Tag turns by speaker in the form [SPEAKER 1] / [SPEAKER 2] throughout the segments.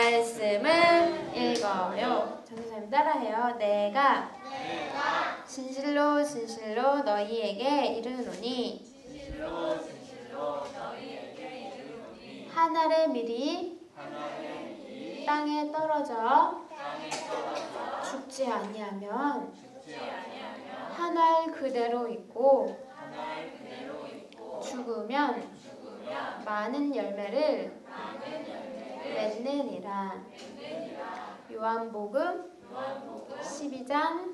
[SPEAKER 1] 말씀을 읽어요. 전도사님 따라해요. 내가 진실로 진실로 너희에게 이르노니 한 알의 밀이 땅에 떨어져 죽지 아니하면 한 알 그대로 있고 죽으면 많은 열매를 맺느니라. 요한복음 12장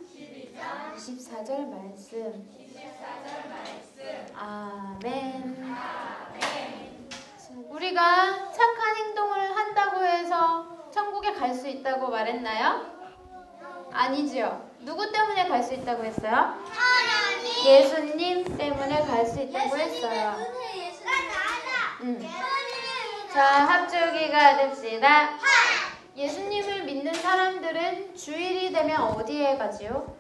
[SPEAKER 1] 24절 말씀. 아멘. 우리가 착한 행동을 한다고 해서 천국에 갈 수 있다고 말했나요? 아니지요. 누구 때문에 갈 수 있다고 했어요?
[SPEAKER 2] 하나님.
[SPEAKER 1] 예수님 때문에 갈 수 있다고 했어요. 자, 합주기가 됩시다. 예수님을 믿는 사람들은 주일이 되면 어디에 가지요?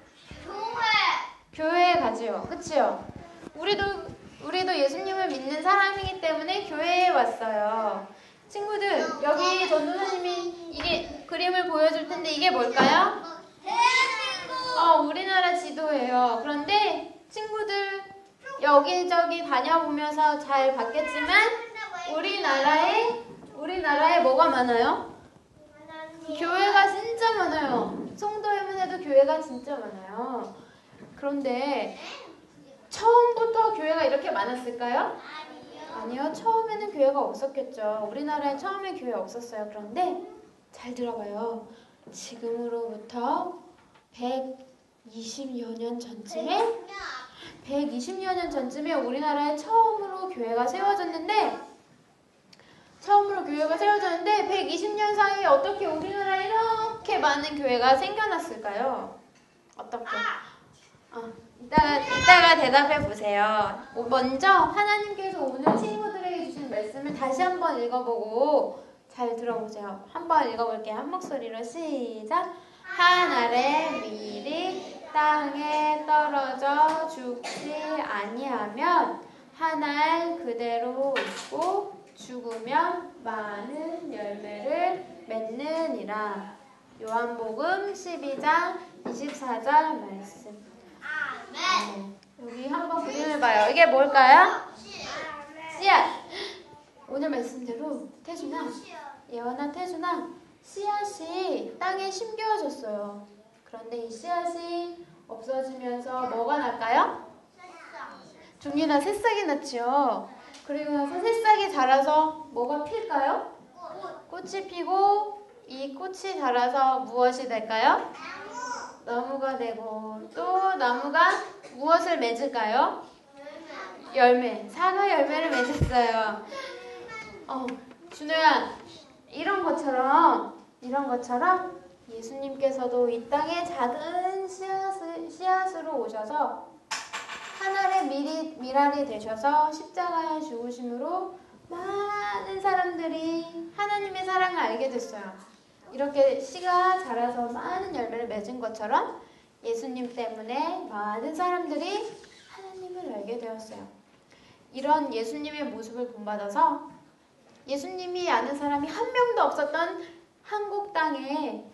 [SPEAKER 1] 교회에 가지요. 그치요? 우리도 예수님을 믿는 사람이기 때문에 교회에 왔어요. 친구들, 여기 전도사님이 이게 그림을 보여줄 텐데 이게 뭘까요? 우리나라 지도예요. 그런데 친구들 여기저기 다녀보면서 잘 봤겠지만 우리나라에 뭐가 많아요? 교회가 진짜 많아요. 송도에만 해도 교회가 진짜 많아요. 그런데 처음부터 교회가 이렇게 많았을까요? 아니요. 처음에는 교회가 없었겠죠. 우리나라에 처음에 교회 없었어요. 그런데 잘 들어봐요. 지금으로부터 120여 년 전쯤에 우리나라에 처음으로 교회가 세워졌는데 120년 사이에 어떻게 우리나라에 이렇게 많은 교회가 생겨났을까요? 어떻게? 이따가 대답해 보세요. 먼저 하나님께서 오늘 친구들에게 주신 말씀을 다시 한번 읽어보고 잘 들어보세요. 한번 읽어볼게요. 한 목소리로 시작. 한 알의 밀이 땅에 떨어져 죽지 아니하면 한 알 그대로 있고 죽으면 많은 열매를 맺느니라. 요한복음 12장 24절 말씀. 여기 한번 그림을 봐요. 이게 뭘까요? 씨앗. 오늘 말씀대로 예언아 태준아 씨앗이 땅에 심겨졌어요. 그런데 이 씨앗이 없어지면서 뭐가 날까요? 종이나 새싹이 났지요. 그리고 나서 새싹이 자라서 뭐가 필까요? 꽃이 피고 이 꽃이 자라서 무엇이 될까요? 나무가 되고 또 나무가 무엇을 맺을까요? 열매. 사과 열매를 맺었어요. 준호야, 이런 것처럼 예수님께서도 이 땅에 작은 씨앗으로 오셔서 하늘의 밀알이 되셔서 십자가에 죽으심으로 많은 사람들이 하나님의 사랑을 알게 됐어요. 이렇게 씨가 자라서 많은 열매를 맺은 것처럼 예수님 때문에 많은 사람들이 하나님을 알게 되었어요. 이런 예수님의 모습을 본받아서 예수님이 아는 사람이 한 명도 없었던 한국 땅에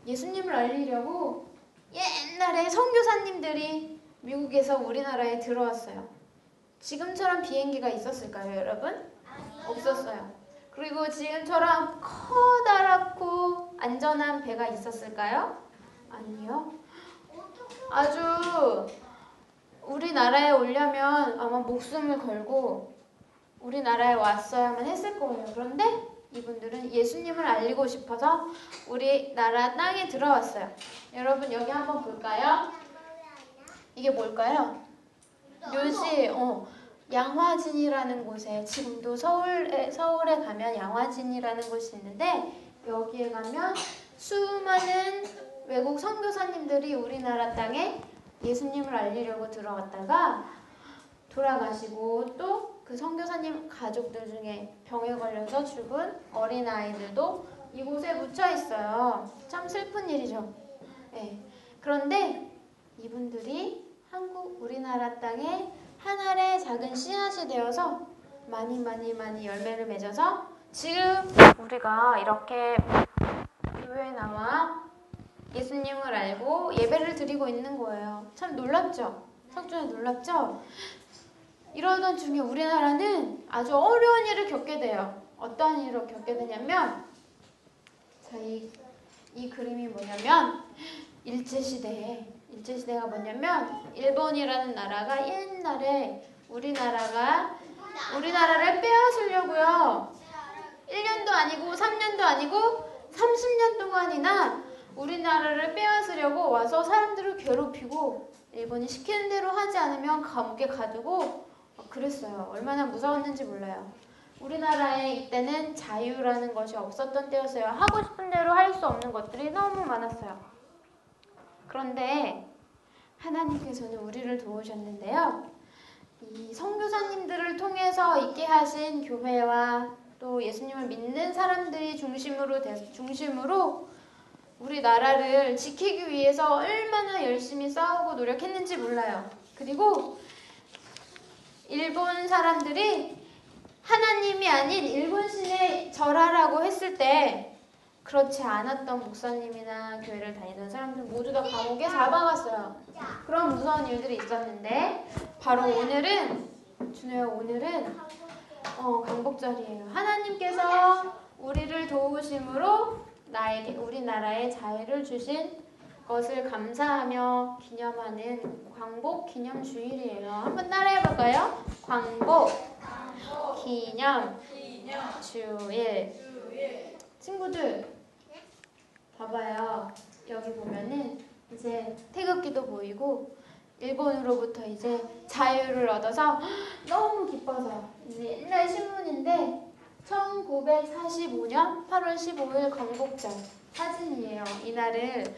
[SPEAKER 1] 예수님을 알리려고 옛날에 선교사님들이 미국에서 우리나라에 들어왔어요. 지금처럼 비행기가 있었을까요, 여러분? 없었어요. 그리고 지금처럼 커다랗고 안전한 배가 있었을까요? 아니요. 아주 우리나라에 오려면 아마 목숨을 걸고 우리나라에 왔어야만 했을 거예요. 그런데 이분들은 예수님을 알리고 싶어서 우리나라 땅에 들어왔어요. 여러분 여기 한번 볼까요? 이게 뭘까요? 묘지, 양화진이라는 곳에 지금도 서울에 가면 양화진이라는 곳이 있는데 여기에 가면 수많은 외국 선교사님들이 우리나라 땅에 예수님을 알리려고 들어갔다가 돌아가시고 또 그 선교사님 가족들 중에 병에 걸려서 죽은 어린아이들도 이곳에 묻혀 있어요. 참 슬픈 일이죠. 네. 그런데 이분들이 우리나라 땅에 한 알의 작은 씨앗이 되어서 많이 열매를 맺어서 지금 우리가 이렇게 교회에 나와 예수님을 알고 예배를 드리고 있는 거예요. 참 놀랍죠? 성준아 놀랍죠? 이러던 중에 우리나라는 아주 어려운 일을 겪게 돼요. 어떤 일을 겪게 되냐면, 자, 이 그림이 뭐냐면 일제시대가 뭐냐면 일본이라는 나라가 옛날에 우리나라를 빼앗으려고요. 1년도 아니고 3년도 아니고 30년 동안이나 우리나라를 빼앗으려고 와서 사람들을 괴롭히고 일본이 시키는 대로 하지 않으면 감옥에 가두고 그랬어요. 얼마나 무서웠는지 몰라요. 우리나라에 이때는 자유라는 것이 없었던 때였어요. 하고 싶은 대로 할 수 없는 것들이 너무 많았어요. 그런데 하나님께서는 우리를 도우셨는데요. 이 선교사님들을 통해서 있게 하신 교회와 또 예수님을 믿는 사람들이 중심으로 우리 나라를 지키기 위해서 얼마나 열심히 싸우고 노력했는지 몰라요. 그리고 일본 사람들이 하나님이 아닌 일본 신에 절하라고 했을 때 그렇지 않았던 목사님이나 교회를 다니던 사람들 모두 다 감옥에 잡아갔어요. 그런 무서운 일들이 있었는데 바로 오늘은 강복절이에요. 하나님께서 우리를 도우심으로 우리나라에 자유를 주신 것을 감사하며 기념하는 광복 기념 주일이에요. 한번 따라해볼까요? 광복 기념 주일. 친구들 봐봐요. 여기 보면은 이제 태극기도 보이고 일본으로부터 이제 자유를 얻어서 너무 기뻐서 이제 옛날 신문인데 1945년 8월 15일 광복절 사진이에요. 이날을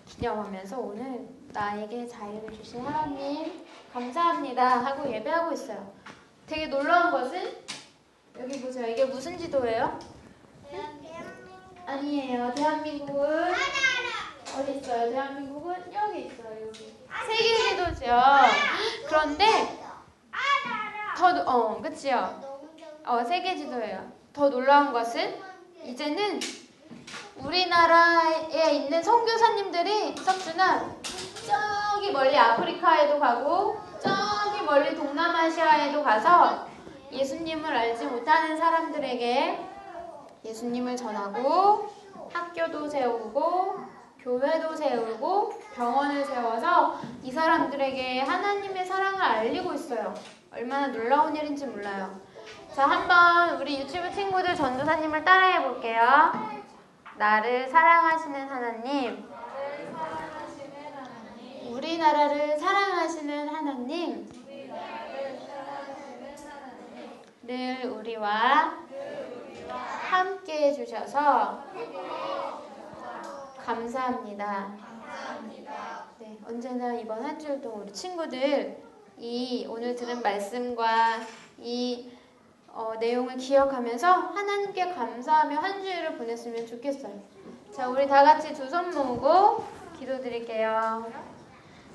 [SPEAKER 1] 기념하면서 오늘 나에게 자유를 주신 하나님 감사합니다 하고 예배하고 있어요. 되게 놀라운 것은 여기 보세요. 이게 무슨 지도예요? 아니에요. 대한민국은 어디 있어요? 대한민국은 여기 있어요. 여기. 세계 지도죠. 그런데 그치요? 세계 지도예요. 더 놀라운 것은 이제는 우리나라에 있는 선교사님들이 석준아 저기 멀리 아프리카에도 가고 저기 멀리 동남아시아에도 가서 예수님을 알지 못하는 사람들에게 예수님을 전하고 학교도 세우고 교회도 세우고 병원을 세워서 이 사람들에게 하나님의 사랑을 알리고 있어요. 얼마나 놀라운 일인지 몰라요. 자, 한번 우리 유튜브 친구들 전도사님을 따라해 볼게요. 나를 사랑하시는 하나님, 우리나라를 사랑하시는 하나님, 늘 우리와 함께 해주셔서 감사합니다. 네, 언제나 이번 한 주일 동안 우리 친구들 이 오늘 들은 말씀과 이 내용을 기억하면서 하나님께 감사하며 한 주일을 보냈으면 좋겠어요. 자, 우리 다 같이 두 손 모으고 기도드릴게요.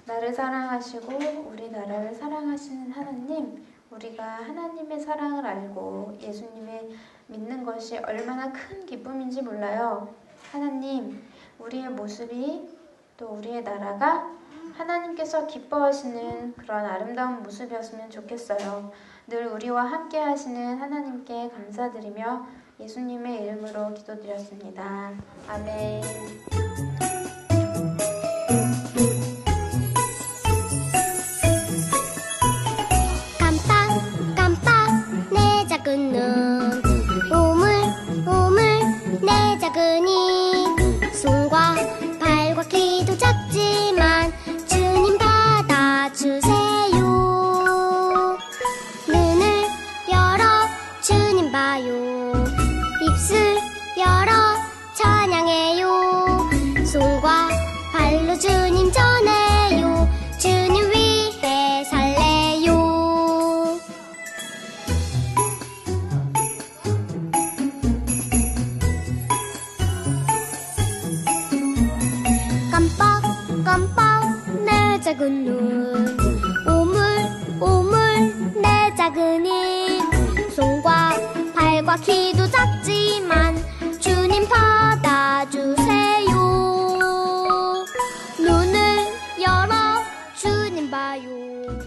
[SPEAKER 1] 나를 사랑하시고 우리나라를 사랑하시는 하나님, 우리가 하나님의 사랑을 알고 예수님을 믿는 것이 얼마나 큰 기쁨인지 몰라요. 하나님, 우리의 모습이 또 우리의 나라가 하나님께서 기뻐하시는 그런 아름다운 모습이었으면 좋겠어요. 늘 우리와 함께 하시는 하나님께 감사드리며 예수님의 이름으로 기도드렸습니다. 아멘.
[SPEAKER 2] 깜빡깜빡 내 작은 눈 오물오물 내 작은 입 손과 발과 귀도 작지만 주님 받아주세요. 눈을 열어 주님 봐요. 입술 열어 찬양해요. 손과 발로 주님 전해요. 주님 위해 살래요. 깜빡깜빡 내 작은 눈 오물오물 내 작은 입 손과 발과 귀도 작지 봐요.